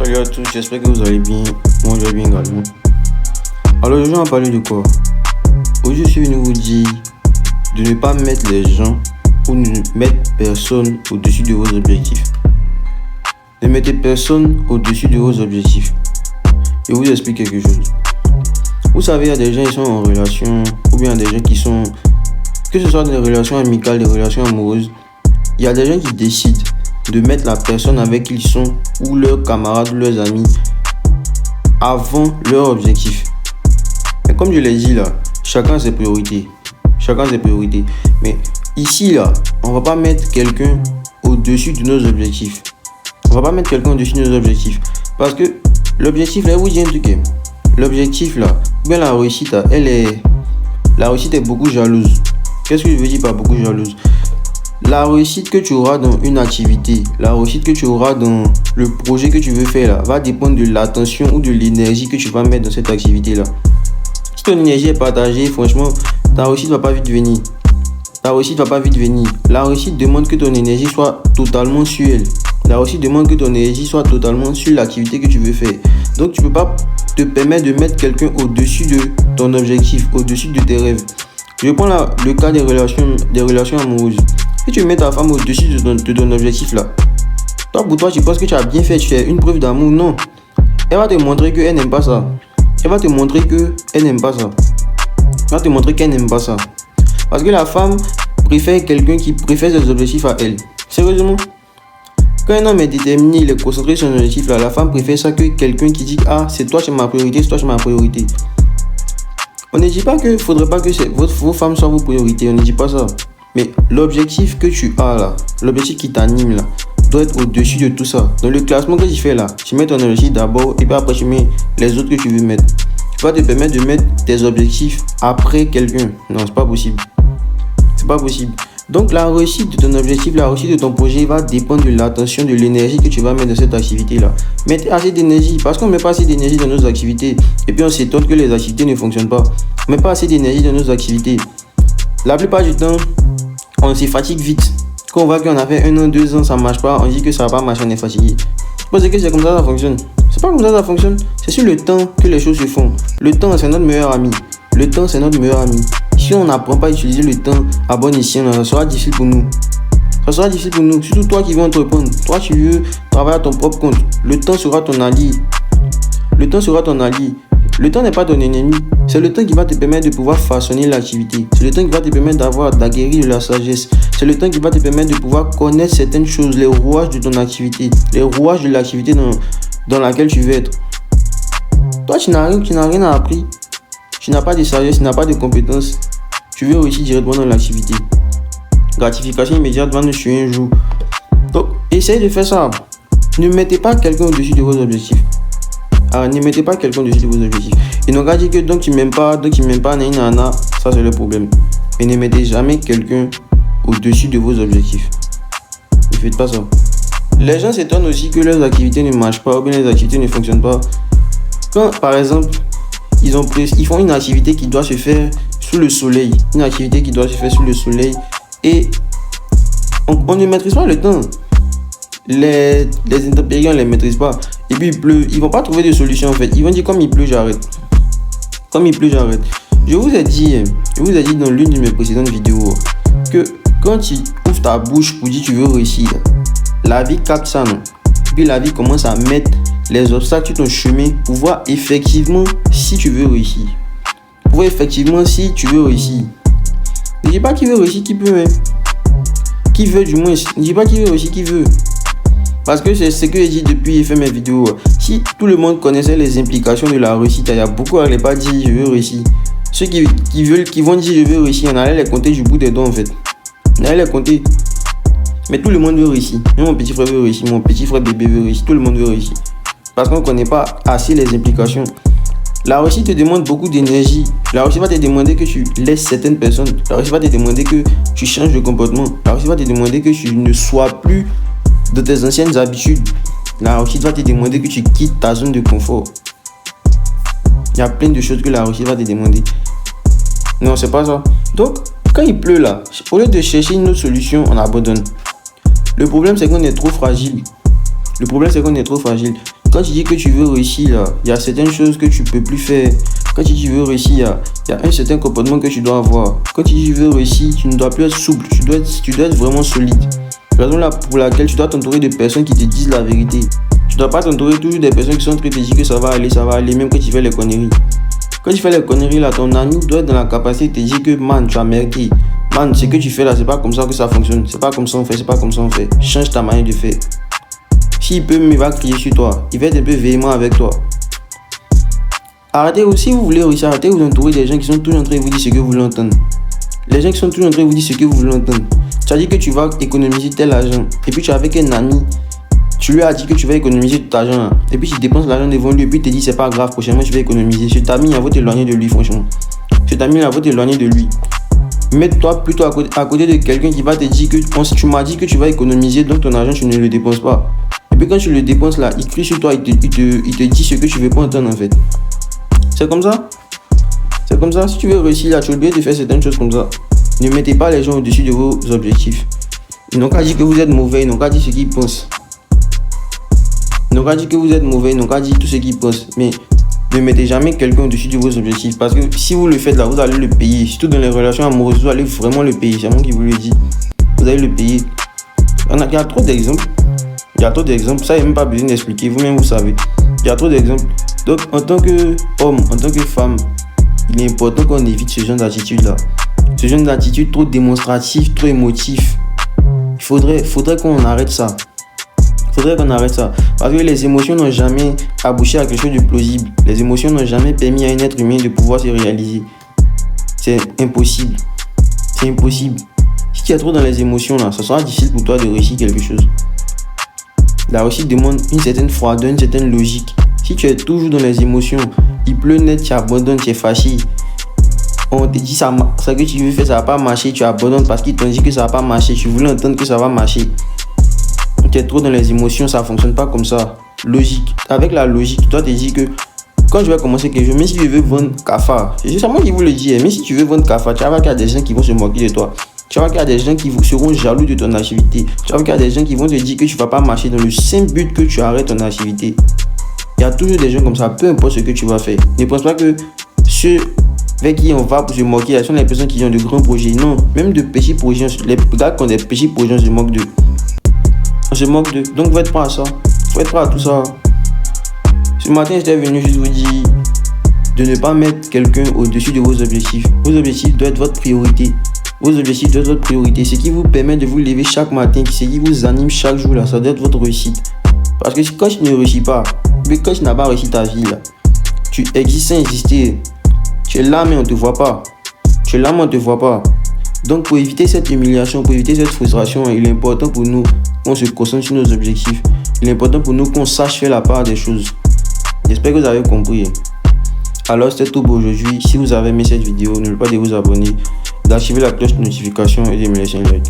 Salut à tous, j'espère que vous allez bien. Moi je vais bien également. Alors aujourd'hui on va parler de quoi? Aujourd'hui je suis venu vous dire de ne pas mettre les gens ou ne mettre personne au-dessus de vos objectifs. Ne mettez personne au-dessus de vos objectifs. Je vous explique quelque chose. Vous savez, il y a des gens qui sont en relation, ou bien il y a des gens qui sont, que ce soit des relations amicales, des relations amoureuses, il y a des gens qui décident de mettre la personne avec qui ils sont, ou leurs camarades, ou leurs amis, avant leur objectif. Mais comme je l'ai dit là, chacun a ses priorités. Chacun a ses priorités. Mais ici là, on va pas mettre quelqu'un au-dessus de nos objectifs. On va pas mettre quelqu'un au-dessus de nos objectifs. Parce que l'objectif là, vous dit un truc. L'objectif là, ou bien la réussite là, la réussite est beaucoup jalouse. Qu'est-ce que je veux dire par beaucoup jalouse? La réussite que tu auras dans une activité, la réussite que tu auras dans le projet que tu veux faire là, va dépendre de l'attention ou de l'énergie que tu vas mettre dans cette activité là. Si ton énergie est partagée, franchement, ta réussite va pas vite venir. Ta réussite va pas vite venir. La réussite demande que ton énergie soit totalement sur elle. La réussite demande que ton énergie soit totalement sur l'activité que tu veux faire. Donc tu peux pas te permettre de mettre quelqu'un au-dessus de ton objectif, au-dessus de tes rêves. Je prends le cas des relations amoureuses. Si tu mets ta femme au-dessus de ton objectif là, toi pour toi tu penses que tu as bien fait, tu fais une preuve d'amour, non. Elle va te montrer qu'elle n'aime pas ça. Elle va te montrer qu'elle n'aime pas ça. Elle va te montrer qu'elle n'aime pas ça. Parce que la femme préfère quelqu'un qui préfère ses objectifs à elle. Sérieusement. Quand un homme est déterminé, il est concentré sur son objectif là, la femme préfère ça que quelqu'un qui dit ah c'est toi c'est ma priorité, c'est toi c'est ma priorité. On ne dit pas que faudrait pas que vos femmes soient vos priorités, on ne dit pas ça. Mais l'objectif que tu as là, l'objectif qui t'anime là, doit être au-dessus de tout ça. Dans le classement que tu fais là, tu mets ton objectif d'abord et puis après tu mets les autres que tu veux mettre. Tu vas te permettre de mettre tes objectifs après quelqu'un. Non, c'est pas possible. C'est pas possible. Donc la réussite de ton objectif, la réussite de ton projet va dépendre de l'attention, de l'énergie que tu vas mettre dans cette activité là. Mettez assez d'énergie, parce qu'on ne met pas assez d'énergie dans nos activités et puis on s'étonne que les activités ne fonctionnent pas. On ne met pas assez d'énergie dans nos activités. La plupart du temps, on se fatigue vite. Quand on voit qu'on a fait 1 an, 2 ans, ça ne marche pas, on dit que ça va pas marcher, on est fatigué. Parce que c'est comme ça fonctionne. C'est pas comme ça fonctionne. C'est sur le temps que les choses se font. Le temps, c'est notre meilleur ami. Le temps, c'est notre meilleur ami. Si on n'apprend pas à utiliser le temps à bon escient, ça sera difficile pour nous. Ça sera difficile pour nous. Surtout toi qui veux entreprendre. Toi, tu veux travailler à ton propre compte. Le temps sera ton allié. Le temps sera ton allié. Le temps n'est pas ton ennemi. C'est le temps qui va te permettre de pouvoir façonner l'activité. C'est le temps qui va te permettre d'acquérir de la sagesse. C'est le temps qui va te permettre de pouvoir connaître certaines choses, les rouages de ton activité, les rouages de l'activité dans laquelle tu veux être. Toi, tu n'as rien appris. Tu n'as pas de sagesse, tu n'as pas de compétences. Tu veux réussir directement dans l'activité. Gratification immédiate va nous tuer un jour. Donc, essayez de faire ça. Ne mettez pas quelqu'un au-dessus de vos objectifs. Alors, ne mettez pas quelqu'un au-dessus de vos objectifs. Ils n'ont qu'à dire que donc tu m'aimes pas, nana, ça c'est le problème. Mais ne mettez jamais quelqu'un au-dessus de vos objectifs. Ne faites pas ça. Les gens s'étonnent aussi que leurs activités ne marchent pas ou bien les activités ne fonctionnent pas. Quand, par exemple, ils font une activité qui doit se faire sous le soleil. Une activité qui doit se faire sous le soleil. Et on ne maîtrise pas le temps. Les intempéries, on ne les maîtrise pas. Et puis il pleut. Ils vont pas trouver de solution en fait. Ils vont dire comme il pleut, j'arrête. Comme il pleut, j'arrête. Je vous ai dit dans l'une de mes précédentes vidéos que quand tu ouvres ta bouche pour dire tu veux réussir, la vie capte ça, non? Puis la vie commence à mettre les obstacles sur ton chemin pour voir effectivement si tu veux réussir. Pour voir effectivement si tu veux réussir. Ne dis pas qui veut réussir, qui peut, hein. Qui veut du moins. Ne dis pas qui veut réussir, qui veut. Parce que c'est ce que j'ai dit depuis que j'ai fait mes vidéos. Si tout le monde connaissait les implications de la réussite, il y a beaucoup à ne pas dire je veux réussir. Ceux qui vont dire je veux réussir, on allait les compter du bout des doigts en fait. On allait les compter. Mais tout le monde veut réussir. Même mon petit frère veut réussir, mon petit frère bébé veut réussir, tout le monde veut réussir. Parce qu'on ne connaît pas assez les implications. La réussite te demande beaucoup d'énergie. La réussite va te demander que tu laisses certaines personnes. La réussite va te demander que tu changes de comportement. La réussite va te demander que tu ne sois plus de tes anciennes habitudes. La réussite va te demander que tu quittes ta zone de confort. Il y a plein de choses que la réussite va te demander. Non, c'est pas ça. Donc, quand il pleut là, au lieu de chercher une autre solution, on abandonne. Le problème, c'est qu'on est trop fragile. Quand tu dis que tu veux réussir, là, il y a certaines choses que tu peux plus faire. Quand tu dis que tu veux réussir, il y a un certain comportement que tu dois avoir. Quand tu dis que tu veux réussir, tu ne dois plus être souple, tu dois être vraiment solide. C'est la raison là pour laquelle tu dois t'entourer de personnes qui te disent la vérité. Tu dois pas t'entourer toujours des personnes qui sont en train de te dire que ça va aller, même quand tu fais les conneries. Quand tu fais les conneries là, ton ami doit être dans la capacité de te dire que man, tu as merdé. Man, ce que tu fais là, c'est pas comme ça que ça fonctionne. C'est pas comme ça on fait, c'est pas comme ça on fait. Change ta manière de faire. S'il peut, il va crier sur toi. Il va être un peu véhément avec toi. Arrêtez aussi, si vous voulez réussir, arrêtez de vous entourer des gens qui sont toujours en train de vous dire ce que vous voulez entendre. Les gens qui sont toujours en train de vous dire ce que vous voulez entendre. Tu as dit que tu vas économiser tel argent. Et puis tu es avec un ami. Tu lui as dit que tu vas économiser tout l'argent. Hein. Et puis tu dépenses l'argent devant lui. Et puis il te dit c'est pas grave, prochainement tu vas économiser. Cet ami, il va t'éloigner de lui, franchement. Cet ami, il va t'éloigner de lui. Mets-toi plutôt à côté de quelqu'un qui va te dire que tu m'as dit que tu vas économiser, donc ton argent, tu ne le dépenses pas. Et puis quand tu le dépenses là, il crie sur toi, il te dit ce que tu veux pas entendre en fait. C'est comme ça. C'est comme ça. Si tu veux réussir là, tu es obligé de faire certaines choses comme ça. Ne mettez pas les gens au-dessus de vos objectifs. Ils n'ont qu'à dire que vous êtes mauvais, ils n'ont qu'à dire ce qu'ils pensent. Ils n'ont qu'à dire que vous êtes mauvais, ils n'ont qu'à dire tout ce qu'ils pensent. Mais ne mettez jamais quelqu'un au-dessus de vos objectifs. Parce que si vous le faites là, vous allez le payer. Surtout dans les relations amoureuses, vous allez vraiment le payer. C'est moi qui vous le dis. Vous allez le payer. Il y a trop d'exemples. Il y a trop d'exemples. Ça, il n'y a même pas besoin d'expliquer. Vous-même, vous savez. Il y a trop d'exemples. Donc, en tant qu'homme, en tant que femme, il est important qu'on évite ce genre d'attitude-là. Ce genre d'attitude trop démonstrative, trop émotif. Il faudrait qu'on arrête ça. Faudrait qu'on arrête ça. Parce que les émotions n'ont jamais abouché à quelque chose de plausible. Les émotions n'ont jamais permis à un être humain de pouvoir se réaliser. C'est impossible. C'est impossible. Si tu es trop dans les émotions, là, ça sera difficile pour toi de réussir quelque chose. La réussite demande une certaine froideur, une certaine logique. Si tu es toujours dans les émotions, il pleut net, tu abandonnes, tu es fâché. On te dit ça que tu veux faire, ça va pas marcher, tu abandonnes parce qu'ils t'ont dit que ça va pas marcher. Tu voulais entendre que ça va marcher. Tu es trop dans les émotions, ça fonctionne pas comme ça. Logique. Avec la logique, tu dois te dire que quand je vais commencer quelque chose, même si je veux vendre cafard, c'est juste moi qui vous le dis, mais si tu veux vendre cafard, tu vas voir qu'il y a des gens qui vont se moquer de toi. Tu vas voir qu'il y a des gens qui seront jaloux de ton activité. Tu vas voir qu'il y a des gens qui vont te dire que tu vas pas marcher dans le simple but que tu arrêtes ton activité. Il y a toujours des gens comme ça, peu importe ce que tu vas faire. Ne pense pas que ceux avec qui on va pour se moquer, ce sont les personnes qui ont de grands projets. Non, même de petits projets, les gars qui ont des petits projets, on se moque d'eux. On se moque d'eux. Donc, faut être prêt à ça. Faut être prêt à tout ça. Ce matin, j'étais venu juste vous dire de ne pas mettre quelqu'un au-dessus de vos objectifs. Vos objectifs doivent être votre priorité. Vos objectifs doivent être votre priorité. Ce qui vous permet de vous lever chaque matin, ce qui vous anime chaque jour, là, ça doit être votre réussite. Parce que quand tu ne réussis pas, mais quand tu n'as pas réussi ta vie, là, tu existes sans exister. Tu es là, mais on ne te voit pas. Tu es là, mais on ne te voit pas. Donc, pour éviter cette humiliation, pour éviter cette frustration, il est important pour nous qu'on se concentre sur nos objectifs. Il est important pour nous qu'on sache faire la part des choses. J'espère que vous avez compris. Alors, c'était tout pour aujourd'hui. Si vous avez aimé cette vidéo, n'oubliez pas de vous abonner, d'activer la cloche de notification et de me laisser un like.